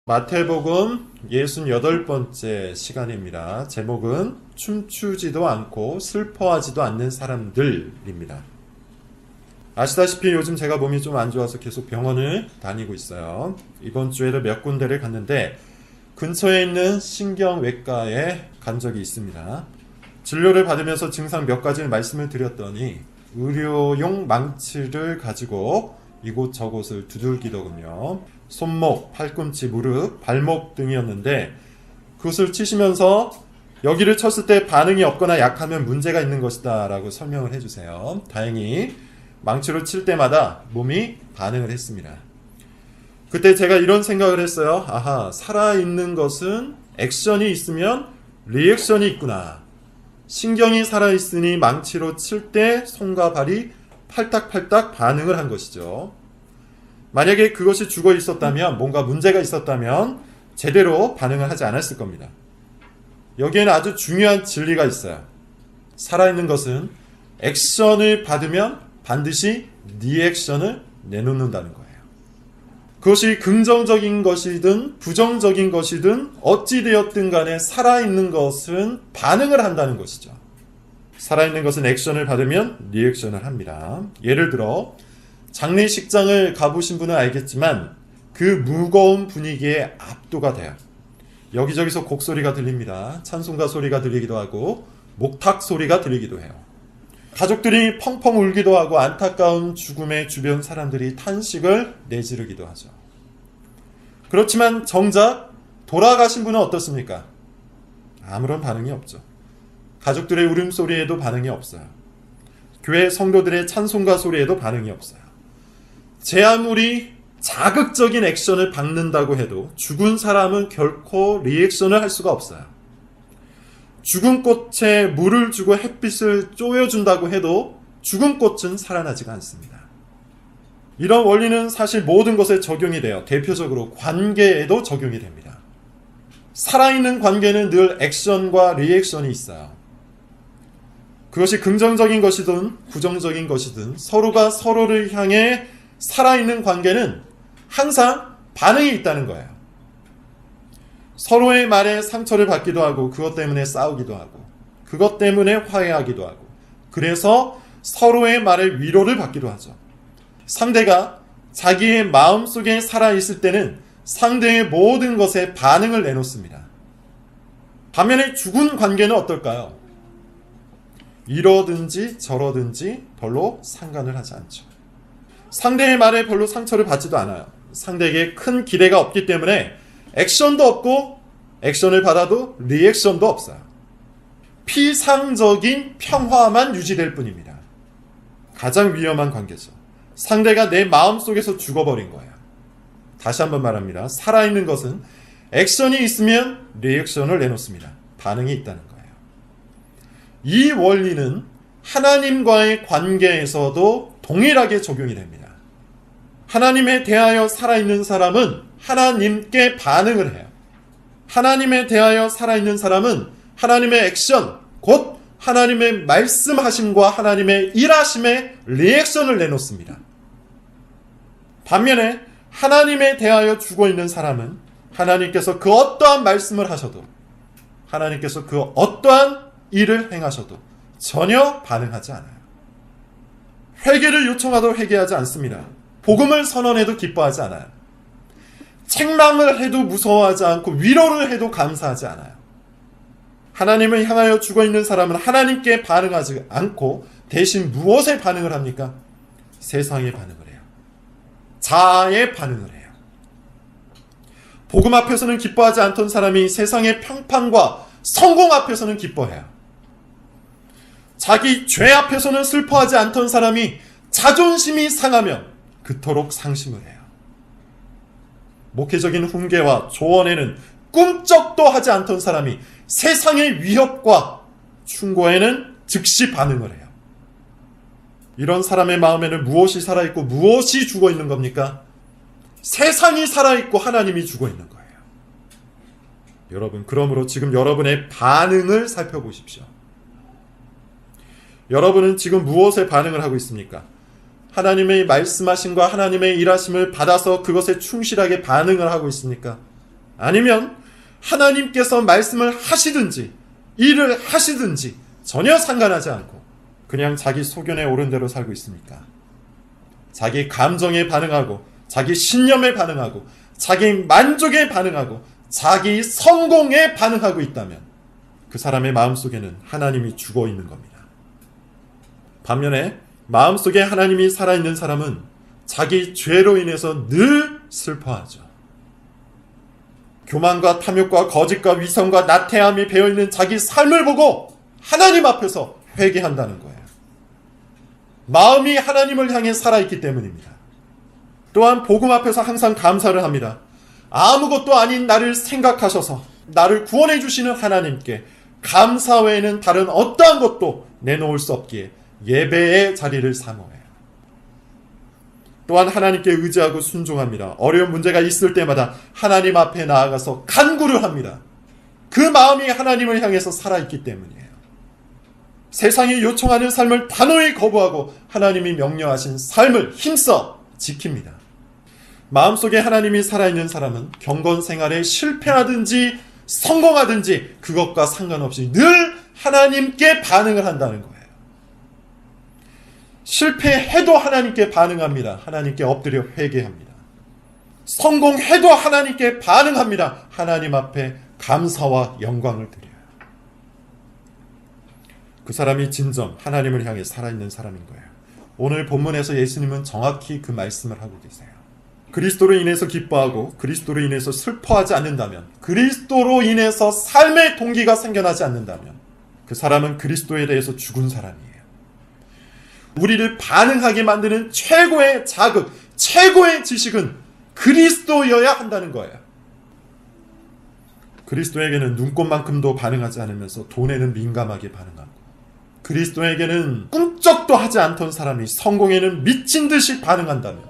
마태복음 68번째 시간입니다. 제목은 춤추지도 않고 슬퍼하지도 않는 사람들입니다. 아시다시피 요즘 제가 몸이 좀 안 좋아서 계속 병원을 다니고 있어요. 이번 주에도 몇 군데를 갔는데 근처에 있는 신경외과에 간 적이 있습니다. 진료를 받으면서 증상 몇 가지를 말씀을 드렸더니 의료용 망치를 가지고 이곳저곳을 두들기더군요. 손목, 팔꿈치, 무릎, 발목 등이었는데 그것을 치시면서 여기를 쳤을 때 반응이 없거나 약하면 문제가 있는 것이다 라고 설명을 해주세요. 다행히 망치로 칠 때마다 몸이 반응을 했습니다. 그때 제가 이런 생각을 했어요. 아하, 살아있는 것은 액션이 있으면 리액션이 있구나. 신경이 살아있으니 망치로 칠 때 손과 발이 팔딱팔딱 반응을 한 것이죠. 만약에 그것이 죽어 있었다면, 뭔가 문제가 있었다면 제대로 반응을 하지 않았을 겁니다. 여기에는 아주 중요한 진리가 있어요. 살아있는 것은 액션을 받으면 반드시 리액션을 내놓는다는 거예요. 그것이 긍정적인 것이든 부정적인 것이든 어찌되었든 간에 살아있는 것은 반응을 한다는 것이죠. 살아있는 것은 액션을 받으면 리액션을 합니다. 예를 들어 장례식장을 가보신 분은 알겠지만 그 무거운 분위기에 압도가 돼요. 여기저기서 곡소리가 들립니다. 찬송가 소리가 들리기도 하고 목탁 소리가 들리기도 해요. 가족들이 펑펑 울기도 하고 안타까운 죽음의 주변 사람들이 탄식을 내지르기도 하죠. 그렇지만 정작 돌아가신 분은 어떻습니까? 아무런 반응이 없죠. 가족들의 울음소리에도 반응이 없어요. 교회 성도들의 찬송가 소리에도 반응이 없어요. 제 아무리 자극적인 액션을 받는다고 해도 죽은 사람은 결코 리액션을 할 수가 없어요. 죽은 꽃에 물을 주고 햇빛을 쪼여준다고 해도 죽은 꽃은 살아나지가 않습니다. 이런 원리는 사실 모든 것에 적용이 돼요. 대표적으로 관계에도 적용이 됩니다. 살아있는 관계는 늘 액션과 리액션이 있어요. 그것이 긍정적인 것이든 부정적인 것이든 서로가 서로를 향해 살아있는 관계는 항상 반응이 있다는 거예요. 서로의 말에 상처를 받기도 하고 그것 때문에 싸우기도 하고 그것 때문에 화해하기도 하고 그래서 서로의 말에 위로를 받기도 하죠. 상대가 자기의 마음속에 살아있을 때는 상대의 모든 것에 반응을 내놓습니다. 반면에 죽은 관계는 어떨까요? 이러든지 저러든지 별로 상관을 하지 않죠. 상대의 말에 별로 상처를 받지도 않아요. 상대에게 큰 기대가 없기 때문에 액션도 없고 액션을 받아도 리액션도 없어요. 피상적인 평화만 유지될 뿐입니다. 가장 위험한 관계죠. 상대가 내 마음속에서 죽어버린 거예요. 다시 한번 말합니다. 살아있는 것은 액션이 있으면 리액션을 내놓습니다. 반응이 있다는 거예요. 이 원리는 하나님과의 관계에서도 동일하게 적용이 됩니다. 하나님에 대하여 살아있는 사람은 하나님께 반응을 해요. 하나님에 대하여 살아있는 사람은 하나님의 액션, 곧 하나님의 말씀하심과 하나님의 일하심에 리액션을 내놓습니다. 반면에 하나님에 대하여 죽어있는 사람은 하나님께서 그 어떠한 말씀을 하셔도 하나님께서 그 어떠한 일을 행하셔도 전혀 반응하지 않아요. 회개를 요청하도 회개하지 않습니다. 복음을 선언해도 기뻐하지 않아요. 책망을 해도 무서워하지 않고 위로를 해도 감사하지 않아요. 하나님을 향하여 죽어있는 사람은 하나님께 반응하지 않고 대신 무엇에 반응을 합니까? 세상에 반응을 해요. 자아에 반응을 해요. 복음 앞에서는 기뻐하지 않던 사람이 세상의 평판과 성공 앞에서는 기뻐해요. 자기 죄 앞에서는 슬퍼하지 않던 사람이 자존심이 상하면 그토록 상심을 해요. 목회적인 훈계와 조언에는 꿈쩍도 하지 않던 사람이 세상의 위협과 충고에는 즉시 반응을 해요. 이런 사람의 마음에는 무엇이 살아있고 무엇이 죽어있는 겁니까? 세상이 살아있고 하나님이 죽어있는 거예요. 여러분, 그러므로 지금 여러분의 반응을 살펴보십시오. 여러분은 지금 무엇에 반응을 하고 있습니까? 하나님의 말씀하심과 하나님의 일하심을 받아서 그것에 충실하게 반응을 하고 있습니까? 아니면 하나님께서 말씀을 하시든지 일을 하시든지 전혀 상관하지 않고 그냥 자기 소견에 오른 대로 살고 있습니까? 자기 감정에 반응하고 자기 신념에 반응하고 자기 만족에 반응하고 자기 성공에 반응하고 있다면 그 사람의 마음속에는 하나님이 죽어 있는 겁니다. 반면에 마음속에 하나님이 살아있는 사람은 자기 죄로 인해서 늘 슬퍼하죠. 교만과 탐욕과 거짓과 위선과 나태함이 배어있는 자기 삶을 보고 하나님 앞에서 회개한다는 거예요. 마음이 하나님을 향해 살아있기 때문입니다. 또한 복음 앞에서 항상 감사를 합니다. 아무것도 아닌 나를 생각하셔서 나를 구원해 주시는 하나님께 감사 외에는 다른 어떠한 것도 내놓을 수 없기에 예배의 자리를 사모해요. 또한 하나님께 의지하고 순종합니다. 어려운 문제가 있을 때마다 하나님 앞에 나아가서 간구를 합니다. 그 마음이 하나님을 향해서 살아있기 때문이에요. 세상이 요청하는 삶을 단호히 거부하고 하나님이 명령하신 삶을 힘써 지킵니다. 마음속에 하나님이 살아있는 사람은 경건 생활에 실패하든지 성공하든지 그것과 상관없이 늘 하나님께 반응을 한다는 거예요. 실패해도 하나님께 반응합니다. 하나님께 엎드려 회개합니다. 성공해도 하나님께 반응합니다. 하나님 앞에 감사와 영광을 드려요. 그 사람이 진정 하나님을 향해 살아있는 사람인 거예요. 오늘 본문에서 예수님은 정확히 그 말씀을 하고 계세요. 그리스도로 인해서 기뻐하고 그리스도로 인해서 슬퍼하지 않는다면, 그리스도로 인해서 삶의 동기가 생겨나지 않는다면 그 사람은 그리스도에 대해서 죽은 사람이에요. 우리를 반응하게 만드는 최고의 자극, 최고의 지식은 그리스도여야 한다는 거예요. 그리스도에게는 눈꽃만큼도 반응하지 않으면서 돈에는 민감하게 반응하고, 그리스도에게는 꿈쩍도 하지 않던 사람이 성공에는 미친 듯이 반응한다면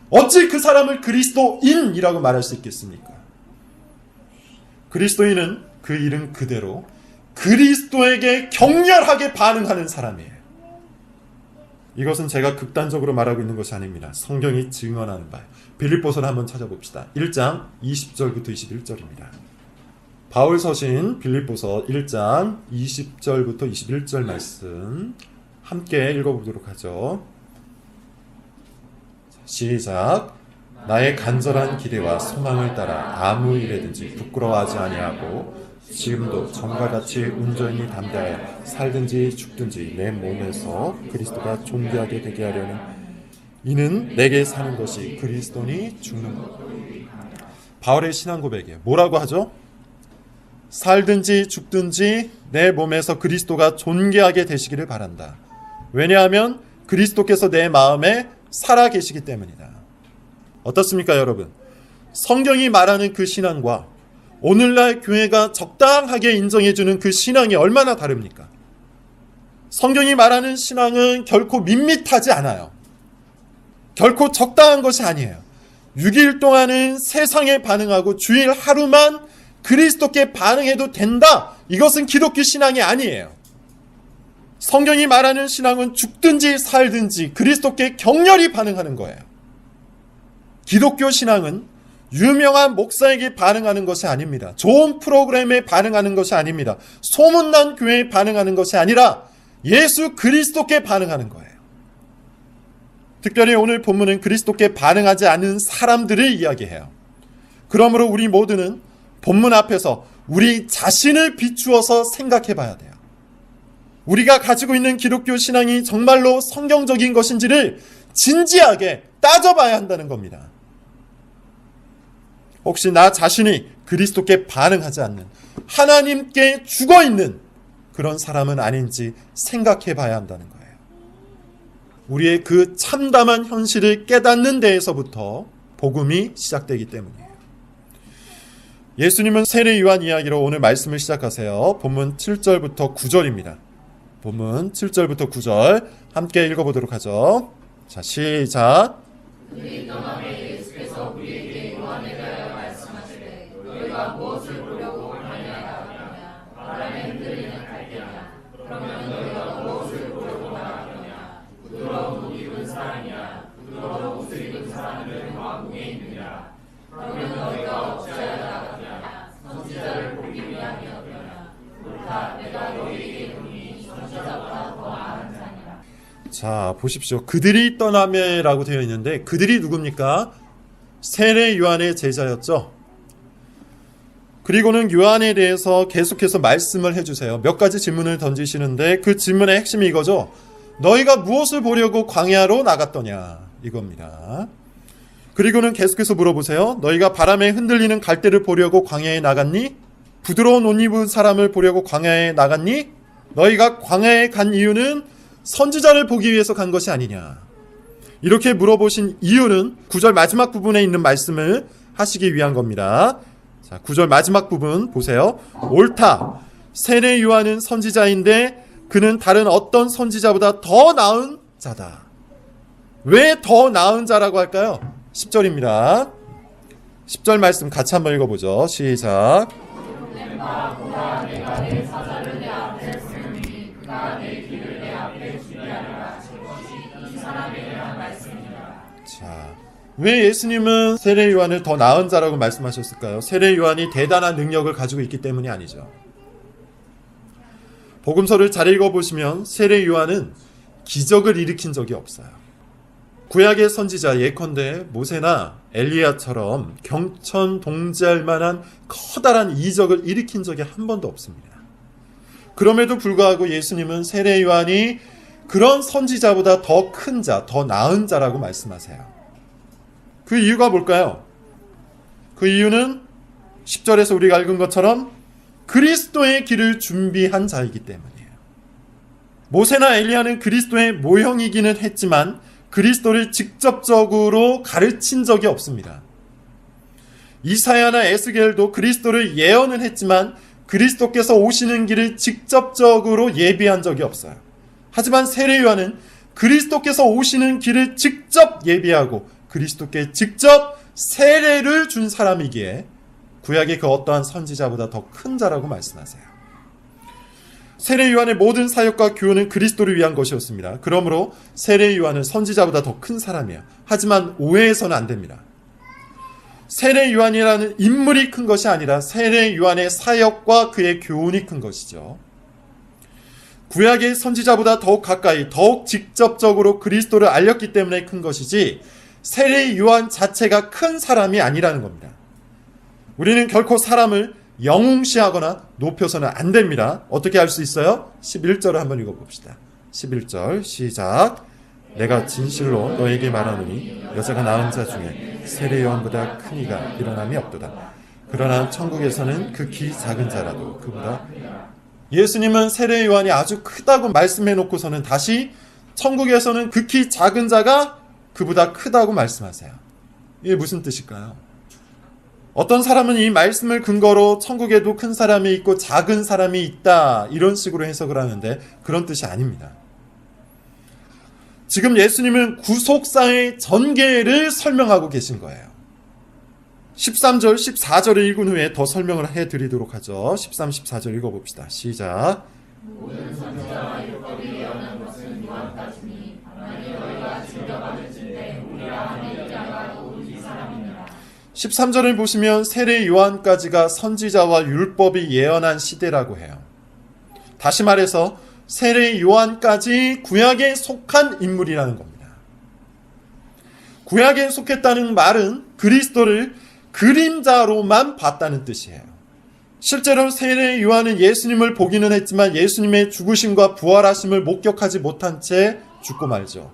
어찌 그 사람을 그리스도인이라고 말할 수 있겠습니까? 그리스도인은 그 이름 그대로 그리스도에게 격렬하게 반응하는 사람이에요. 이것은 제가 극단적으로 말하고 있는 것이 아닙니다. 성경이 증언하는 바예요. 빌립보서를 한번 찾아봅시다. 1장 20절부터 21절입니다. 바울 서신 빌립보서 1장 20절부터 21절 말씀 함께 읽어보도록 하죠. 시작. 나의 간절한 기대와 소망을 따라 아무 일에든지 부끄러워하지 아니하고 지금도 전과 같이 온전히 담대하여 살든지 죽든지 내 몸에서 그리스도가 존귀하게 되게 하려는 이는 내게 사는 것이 그리스도니 죽는 것. 바울의 신앙 고백이에요. 뭐라고 하죠? 살든지 죽든지 내 몸에서 그리스도가 존귀하게 되시기를 바란다. 왜냐하면 그리스도께서 내 마음에 살아 계시기 때문이다. 어떻습니까, 여러분? 성경이 말하는 그 신앙과 오늘날 교회가 적당하게 인정해주는 그 신앙이 얼마나 다릅니까? 성경이 말하는 신앙은 결코 밋밋하지 않아요. 결코 적당한 것이 아니에요. 6일 동안은 세상에 반응하고 주일 하루만 그리스도께 반응해도 된다. 이것은 기독교 신앙이 아니에요. 성경이 말하는 신앙은 죽든지 살든지 그리스도께 격렬히 반응하는 거예요. 기독교 신앙은 유명한 목사에게 반응하는 것이 아닙니다. 좋은 프로그램에 반응하는 것이 아닙니다. 소문난 교회에 반응하는 것이 아니라 예수 그리스도께 반응하는 거예요. 특별히 오늘 본문은 그리스도께 반응하지 않는 사람들을 이야기해요. 그러므로 우리 모두는 본문 앞에서 우리 자신을 비추어서 생각해 봐야 돼요. 우리가 가지고 있는 기독교 신앙이 정말로 성경적인 것인지를 진지하게 따져봐야 한다는 겁니다. 혹시 나 자신이 그리스도께 반응하지 않는, 하나님께 죽어있는 그런 사람은 아닌지 생각해 봐야 한다는 거예요. 우리의 그 참담한 현실을 깨닫는 데에서부터 복음이 시작되기 때문이에요. 예수님은 세례 요한 이야기로 오늘 말씀을 시작하세요. 본문 7절부터 9절입니다. 본문 7절부터 9절 함께 읽어보도록 하죠. 자, 시작. 그들이 떠나매 예수께서 우리에게 요한에 대하여 말씀하시되 너희가 무엇을 보려고 하느냐 바람에 흔들리는 갈대냐 그러면 너희가 무엇을 보려고 하느냐 부드러운 옷 입은 사람이야 부드러운 옷을 입은 사람은 왕궁에 있느니라 그러면 너희가 어찌하여 나가느냐 자, 보십시오. 그들이 떠나매라고 되어 있는데 그들이 누굽니까? 세례 요한의 제자였죠. 그리고는 요한에 대해서 계속해서 말씀을 해주세요. 몇 가지 질문을 던지시는데 그 질문의 핵심이 이거죠. 너희가 무엇을 보려고 광야로 나갔더냐, 이겁니다. 그리고는 계속해서 물어보세요. 너희가 바람에 흔들리는 갈대를 보려고 광야에 나갔니? 부드러운 옷 입은 사람을 보려고 광야에 나갔니? 너희가 광야에 간 이유는 선지자를 보기 위해서 간 것이 아니냐. 이렇게 물어보신 이유는 9절 마지막 부분에 있는 말씀을 하시기 위한 겁니다. 자, 9절 마지막 부분 보세요. 옳다. 세례 요한은 선지자인데 그는 다른 어떤 선지자보다 더 나은 자다. 왜 더 나은 자라고 할까요? 10절입니다. 10절 말씀 같이 한번 읽어보죠. 시작. 자, 왜 예수님은 세례 요한을 더 나은 자라고 말씀하셨을까요? 세례 요한이 대단한 능력을 가지고 있기 때문이 아니죠. 복음서를 잘 읽어보시면 세례 요한은 기적을 일으킨 적이 없어요. 구약의 선지자 예컨대 모세나 엘리야처럼 경천동지할 만한 커다란 이적을 일으킨 적이 한 번도 없습니다. 그럼에도 불구하고 예수님은 세례 요한이 그런 선지자보다 더 큰 자, 더 나은 자라고 말씀하세요. 그 이유가 뭘까요? 그 이유는 10절에서 우리가 읽은 것처럼 그리스도의 길을 준비한 자이기 때문이에요. 모세나 엘리야는 그리스도의 모형이기는 했지만 그리스도를 직접적으로 가르친 적이 없습니다. 이사야나 에스겔도 그리스도를 예언은 했지만 그리스도께서 오시는 길을 직접적으로 예비한 적이 없어요. 하지만 세례 요한은 그리스도께서 오시는 길을 직접 예비하고 그리스도께 직접 세례를 준 사람이기에 구약의 그 어떠한 선지자보다 더 큰 자라고 말씀하세요. 세례 요한의 모든 사역과 교훈은 그리스도를 위한 것이었습니다. 그러므로 세례 요한은 선지자보다 더 큰 사람이에요. 하지만 오해해서는 안 됩니다. 세례 요한이라는 인물이 큰 것이 아니라 세례 요한의 사역과 그의 교훈이 큰 것이죠. 구약의 선지자보다 더욱 가까이, 더욱 직접적으로 그리스도를 알렸기 때문에 큰 것이지 세례 요한 자체가 큰 사람이 아니라는 겁니다. 우리는 결코 사람을 영웅시하거나 높여서는 안 됩니다. 어떻게 할 수 있어요? 11절을 한번 읽어봅시다. 11절 시작. 내가 진실로 너에게 말하노니 여자가 낳은 자 중에 세례 요한보다 큰 이가 일어남이 없도다. 그러나 천국에서는 극히 작은 자라도 그보다. 예수님은 세례 요한이 아주 크다고 말씀해 놓고서는 다시 천국에서는 극히 작은 자가 그보다 크다고 말씀하세요. 이게 무슨 뜻일까요? 어떤 사람은 이 말씀을 근거로 천국에도 큰 사람이 있고 작은 사람이 있다 이런 식으로 해석을 하는데 그런 뜻이 아닙니다. 지금 예수님은 구속사의 전개를 설명하고 계신 거예요. 13절, 14절을 읽은 후에 더 설명을 해드리도록 하죠. 13, 14절 읽어봅시다. 시작. 모든 선지자와 율법이 예언한 것은 요한까지니 만일 너희가 즐겨받을진대 우리라 하는 이자가 곧 이 사람이니라. 13절을 보시면 세례 요한까지가 선지자와 율법이 예언한 시대라고 해요. 다시 말해서 세례 요한까지 구약에 속한 인물이라는 겁니다. 구약에 속했다는 말은 그리스도를 그림자로만 봤다는 뜻이에요. 실제로 세례 요한은 예수님을 보기는 했지만 예수님의 죽으심과 부활하심을 목격하지 못한 채 죽고 말죠.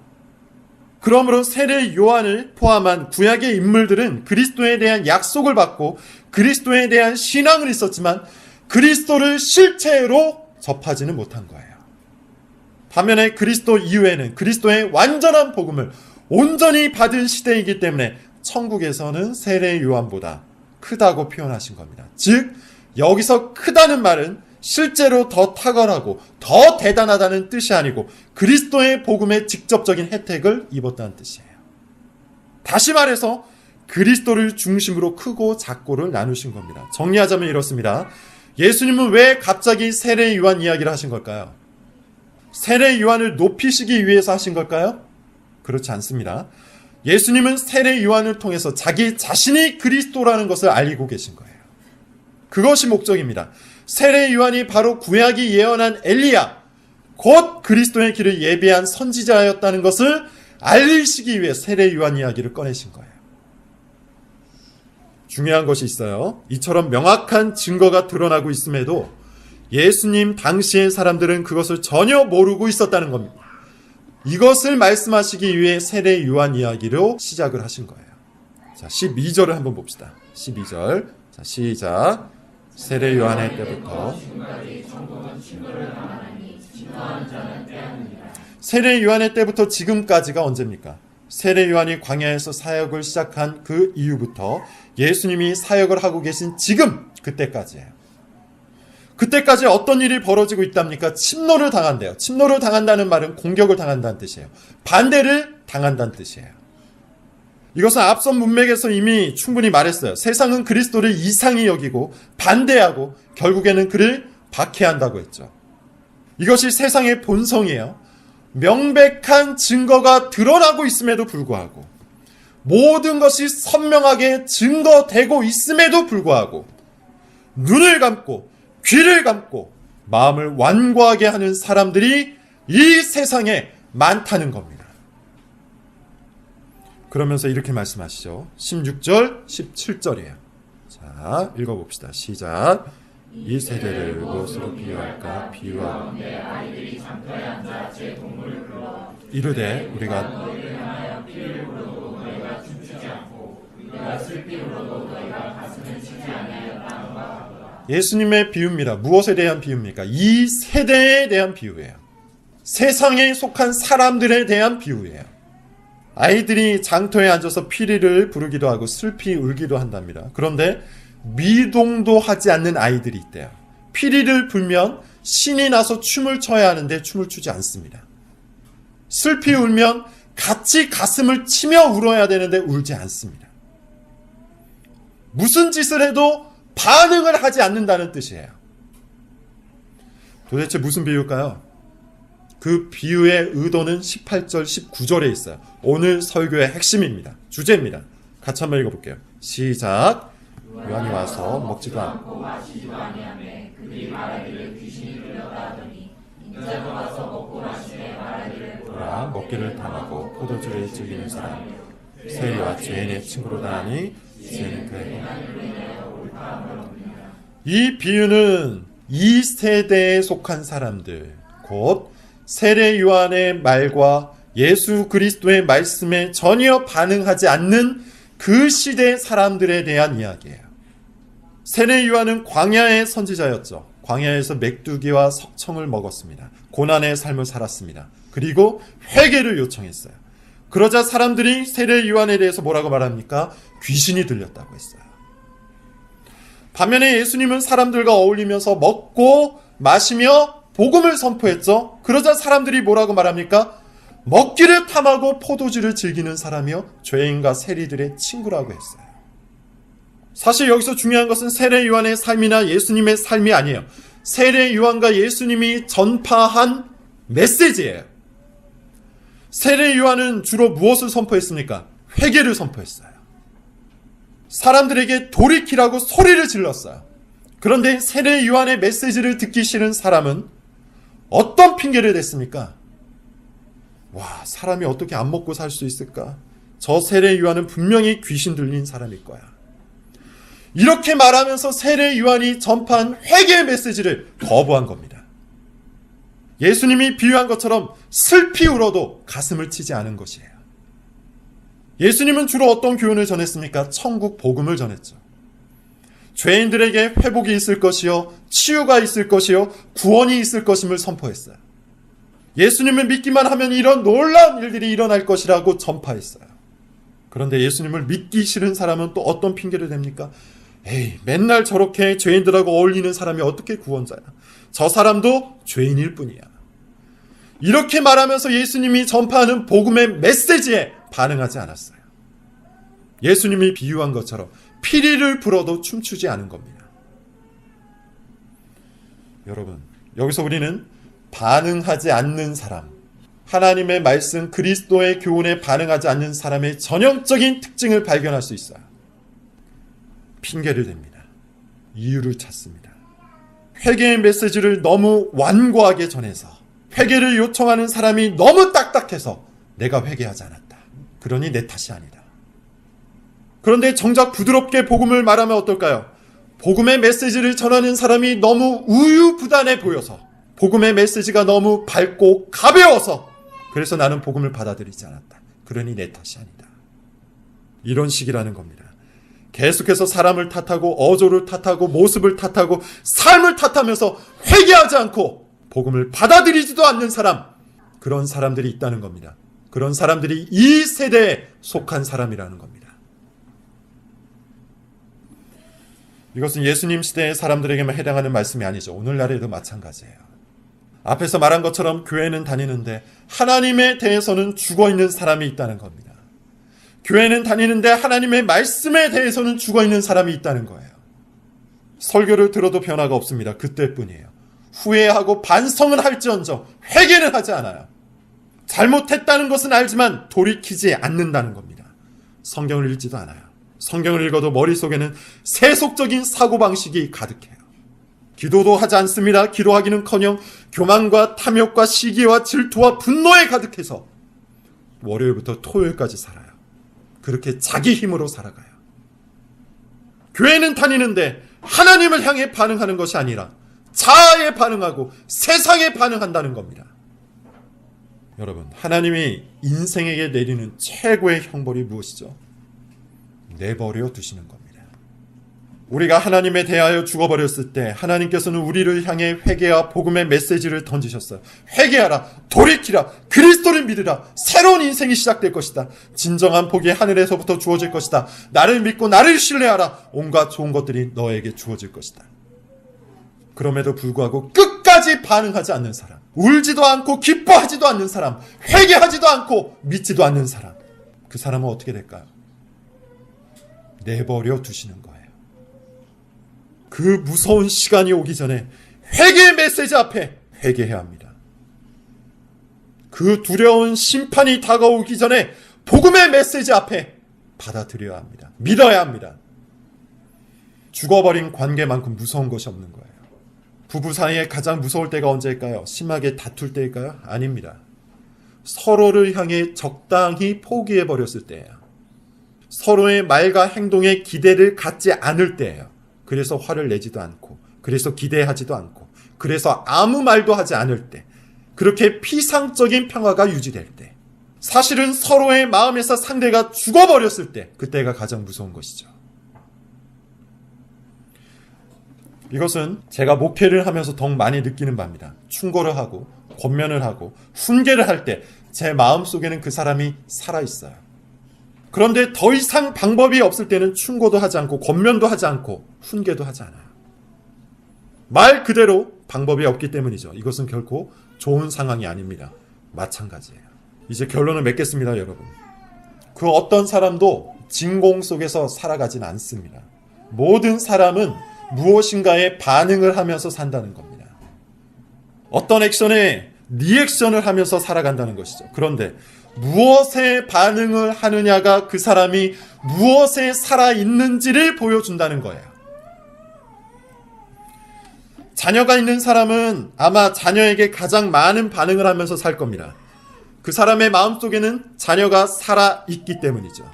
그러므로 세례 요한을 포함한 구약의 인물들은 그리스도에 대한 약속을 받고 그리스도에 대한 신앙을 있었지만 그리스도를 실체로 접하지는 못한 거예요. 반면에 그리스도 이후에는 그리스도의 완전한 복음을 온전히 받은 시대이기 때문에 천국에서는 세례 요한보다 크다고 표현하신 겁니다. 즉 여기서 크다는 말은 실제로 더 탁월하고 더 대단하다는 뜻이 아니고 그리스도의 복음의 직접적인 혜택을 입었다는 뜻이에요. 다시 말해서 그리스도를 중심으로 크고 작고를 나누신 겁니다. 정리하자면 이렇습니다. 예수님은 왜 갑자기 세례 요한 이야기를 하신 걸까요? 세례 요한을 높이시기 위해서 하신 걸까요? 그렇지 않습니다. 예수님은 세례 요한을 통해서 자기 자신이 그리스도라는 것을 알리고 계신 거예요. 그것이 목적입니다. 세례 요한이 바로 구약이 예언한 엘리야, 곧 그리스도의 길을 예비한 선지자였다는 것을 알리시기 위해 세례 요한 이야기를 꺼내신 거예요. 중요한 것이 있어요. 이처럼 명확한 증거가 드러나고 있음에도 예수님 당시의 사람들은 그것을 전혀 모르고 있었다는 겁니다. 이것을 말씀하시기 위해 세례 요한 이야기로 시작을 하신 거예요. 자, 12절을 한번 봅시다. 12절. 자, 시작. 세례 요한의 때부터 세례 요한의 때부터 지금까지가 언제입니까? 세례 요한이 광야에서 사역을 시작한 그 이후부터 예수님이 사역을 하고 계신 지금 그때까지예요. 그때까지 어떤 일이 벌어지고 있답니까? 침노를 당한대요. 침노를 당한다는 말은 공격을 당한다는 뜻이에요. 반대를 당한다는 뜻이에요. 이것은 앞선 문맥에서 이미 충분히 말했어요. 세상은 그리스도를 이상히 여기고 반대하고 결국에는 그를 박해한다고 했죠. 이것이 세상의 본성이에요. 명백한 증거가 드러나고 있음에도 불구하고 모든 것이 선명하게 증거되고 있음에도 불구하고 눈을 감고 귀를 감고 마음을 완고하게 하는 사람들이 이 세상에 많다는 겁니다. 그러면서 이렇게 말씀하시죠. 16절, 17절이에요. 자, 읽어봅시다. 시작. 이 세대를 무엇으로 비유할까? 비유하고 이르되 우리가 예수님의 비유입니다. 무엇에 대한 비유입니까? 이 세대에 대한 비유예요. 세상에 속한 사람들에 대한 비유예요. 아이들이 장터에 앉아서 피리를 부르기도 하고 슬피 울기도 한답니다. 그런데 미동도 하지 않는 아이들이 있대요. 피리를 불면 신이 나서 춤을 춰야 하는데 춤을 추지 않습니다. 슬피 울면 같이 가슴을 치며 울어야 되는데 울지 않습니다. 무슨 짓을 해도 반응을 하지 않는다는 뜻이에요. 도대체 무슨 비유일까요? 그 비유의 의도는 18절, 19절에 있어요. 오늘 설교의 핵심입니다. 주제입니다. 같이 한번 읽어볼게요. 시작. 요한이 와서 먹지도 않고 마시지도 아니하며 그들이 말하기를 귀신이 들렸다 하더니 인자도 와서 먹고 마시되 말하기를 보라 먹기를 탐하고 포도주를 즐기는 사람 세리와 죄인의 친구로다 하니 죄는 그에게 이 비유는 이 세대에 속한 사람들 곧 세례 요한의 말과 예수 그리스도의 말씀에 전혀 반응하지 않는 그 시대 사람들에 대한 이야기예요. 세례 요한은 광야의 선지자였죠. 광야에서 메뚜기와 석청을 먹었습니다. 고난의 삶을 살았습니다. 그리고 회개를 요청했어요. 그러자 사람들이 세례 요한에 대해서 뭐라고 말합니까? 귀신이 들렸다고 했어요. 반면에 예수님은 사람들과 어울리면서 먹고 마시며 복음을 선포했죠. 그러자 사람들이 뭐라고 말합니까? 먹기를 탐하고 포도주를 즐기는 사람이요 죄인과 세리들의 친구라고 했어요. 사실 여기서 중요한 것은 세례 요한의 삶이나 예수님의 삶이 아니에요. 세례 요한과 예수님이 전파한 메시지예요. 세례 요한은 주로 무엇을 선포했습니까? 회개를 선포했어요. 사람들에게 돌이키라고 소리를 질렀어요. 그런데 세례 요한의 메시지를 듣기 싫은 사람은 어떤 핑계를 댔습니까? 와, 사람이 어떻게 안 먹고 살 수 있을까? 저 세례 요한은 분명히 귀신 들린 사람일 거야. 이렇게 말하면서 세례 요한이 전파한 회개의 메시지를 거부한 겁니다. 예수님이 비유한 것처럼 슬피 울어도 가슴을 치지 않은 것이에요. 예수님은 주로 어떤 교훈을 전했습니까? 천국 복음을 전했죠. 죄인들에게 회복이 있을 것이요, 치유가 있을 것이요, 구원이 있을 것임을 선포했어요. 예수님을 믿기만 하면 이런 놀라운 일들이 일어날 것이라고 전파했어요. 그런데 예수님을 믿기 싫은 사람은 또 어떤 핑계를 댑니까? 에이, 맨날 저렇게 죄인들하고 어울리는 사람이 어떻게 구원자야? 저 사람도 죄인일 뿐이야. 이렇게 말하면서 예수님이 전파하는 복음의 메시지에 반응하지 않았어요. 예수님이 비유한 것처럼 피리를 불어도 춤추지 않은 겁니다. 여러분, 여기서 우리는 반응하지 않는 사람, 하나님의 말씀 그리스도의 교훈에 반응하지 않는 사람의 전형적인 특징을 발견할 수 있어요. 핑계를 댑니다. 이유를 찾습니다. 회개의 메시지를 너무 완고하게 전해서 회개를 요청하는 사람이 너무 딱딱해서 내가 회개하지 않았다. 그러니 내 탓이 아니다. 그런데 정작 부드럽게 복음을 말하면 어떨까요? 복음의 메시지를 전하는 사람이 너무 우유부단해 보여서, 복음의 메시지가 너무 밝고 가벼워서, 그래서 나는 복음을 받아들이지 않았다. 그러니 내 탓이 아니다. 이런 식이라는 겁니다. 계속해서 사람을 탓하고 어조를 탓하고 모습을 탓하고 삶을 탓하면서 회개하지 않고 복음을 받아들이지도 않는 사람, 그런 사람들이 있다는 겁니다. 그런 사람들이 이 세대에 속한 사람이라는 겁니다. 이것은 예수님 시대의 사람들에게만 해당하는 말씀이 아니죠. 오늘날에도 마찬가지예요. 앞에서 말한 것처럼 교회는 다니는데 하나님에 대해서는 죽어있는 사람이 있다는 겁니다. 교회는 다니는데 하나님의 말씀에 대해서는 죽어있는 사람이 있다는 거예요. 설교를 들어도 변화가 없습니다. 그때뿐이에요. 후회하고 반성은 할지언정 회개는 하지 않아요. 잘못했다는 것은 알지만 돌이키지 않는다는 겁니다. 성경을 읽지도 않아요. 성경을 읽어도 머릿속에는 세속적인 사고방식이 가득해요. 기도도 하지 않습니다. 기도하기는커녕 교만과 탐욕과 시기와 질투와 분노에 가득해서 월요일부터 토요일까지 살아요. 그렇게 자기 힘으로 살아가요. 교회는 다니는데 하나님을 향해 반응하는 것이 아니라 자아에 반응하고 세상에 반응한다는 겁니다. 여러분, 하나님이 인생에게 내리는 최고의 형벌이 무엇이죠? 내버려 두시는 겁니다. 우리가 하나님에 대하여 죽어버렸을 때 하나님께서는 우리를 향해 회개와 복음의 메시지를 던지셨어요. 회개하라, 돌이키라, 그리스도를 믿으라, 새로운 인생이 시작될 것이다. 진정한 복이 하늘에서부터 주어질 것이다. 나를 믿고 나를 신뢰하라. 온갖 좋은 것들이 너에게 주어질 것이다. 그럼에도 불구하고 끝까지 반응하지 않는 사람, 울지도 않고 기뻐하지도 않는 사람, 회개하지도 않고 믿지도 않는 사람, 그 사람은 어떻게 될까요? 내버려 두시는 거예요. 그 무서운 시간이 오기 전에 회개의 메시지 앞에 회개해야 합니다. 그 두려운 심판이 다가오기 전에 복음의 메시지 앞에 받아들여야 합니다. 믿어야 합니다. 죽어버린 관계만큼 무서운 것이 없는 거예요. 부부 사이에 가장 무서울 때가 언제일까요? 심하게 다툴 때일까요? 아닙니다. 서로를 향해 적당히 포기해버렸을 때예요. 서로의 말과 행동에 기대를 갖지 않을 때예요. 그래서 화를 내지도 않고, 그래서 기대하지도 않고, 그래서 아무 말도 하지 않을 때, 그렇게 피상적인 평화가 유지될 때, 사실은 서로의 마음에서 상대가 죽어버렸을 때, 그때가 가장 무서운 것이죠. 이것은 제가 목회를 하면서 더욱 많이 느끼는 바입니다. 충고를 하고 권면을 하고 훈계를 할 때 제 마음속에는 그 사람이 살아있어요. 그런데 더 이상 방법이 없을 때는 충고도 하지 않고 권면도 하지 않고 훈계도 하지 않아요. 말 그대로 방법이 없기 때문이죠. 이것은 결코 좋은 상황이 아닙니다. 마찬가지예요. 이제 결론을 맺겠습니다, 여러분. 그 어떤 사람도 진공 속에서 살아가진 않습니다. 모든 사람은 무엇인가에 반응을 하면서 산다는 겁니다. 어떤 액션에 리액션을 하면서 살아간다는 것이죠. 그런데 무엇에 반응을 하느냐가 그 사람이 무엇에 살아있는지를 보여준다는 거예요. 자녀가 있는 사람은 아마 자녀에게 가장 많은 반응을 하면서 살 겁니다. 그 사람의 마음속에는 자녀가 살아있기 때문이죠.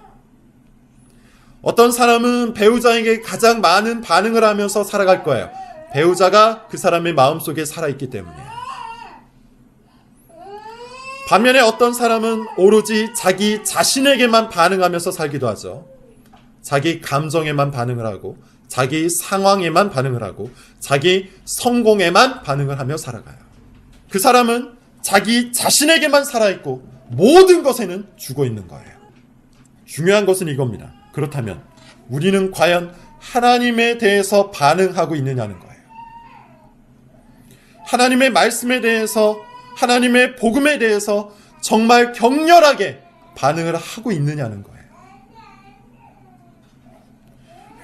어떤 사람은 배우자에게 가장 많은 반응을 하면서 살아갈 거예요. 배우자가 그 사람의 마음속에 살아있기 때문이에요. 반면에 어떤 사람은 오로지 자기 자신에게만 반응하면서 살기도 하죠. 자기 감정에만 반응을 하고, 자기 상황에만 반응을 하고, 자기 성공에만 반응을 하며 살아가요. 그 사람은 자기 자신에게만 살아있고 모든 것에는 죽어있는 거예요. 중요한 것은 이겁니다. 그렇다면 우리는 과연 하나님에 대해서 반응하고 있느냐는 거예요. 하나님의 말씀에 대해서, 하나님의 복음에 대해서 정말 격렬하게 반응을 하고 있느냐는 거예요.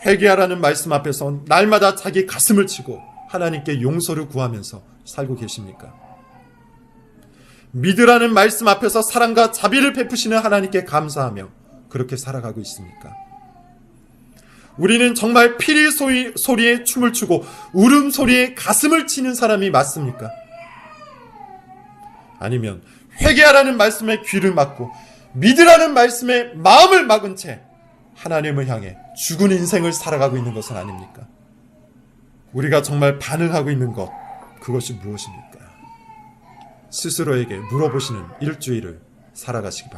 회개하라는 말씀 앞에서 날마다 자기 가슴을 치고 하나님께 용서를 구하면서 살고 계십니까? 믿으라는 말씀 앞에서 사랑과 자비를 베푸시는 하나님께 감사하며 그렇게 살아가고 있습니까? 우리는 정말 피리 소리에 춤을 추고 울음소리에 가슴을 치는 사람이 맞습니까? 아니면 회개하라는 말씀에 귀를 막고 믿으라는 말씀에 마음을 막은 채 하나님을 향해 죽은 인생을 살아가고 있는 것은 아닙니까? 우리가 정말 반응하고 있는 것, 그것이 무엇입니까? 스스로에게 물어보시는 일주일을 살아가시기 바랍니다.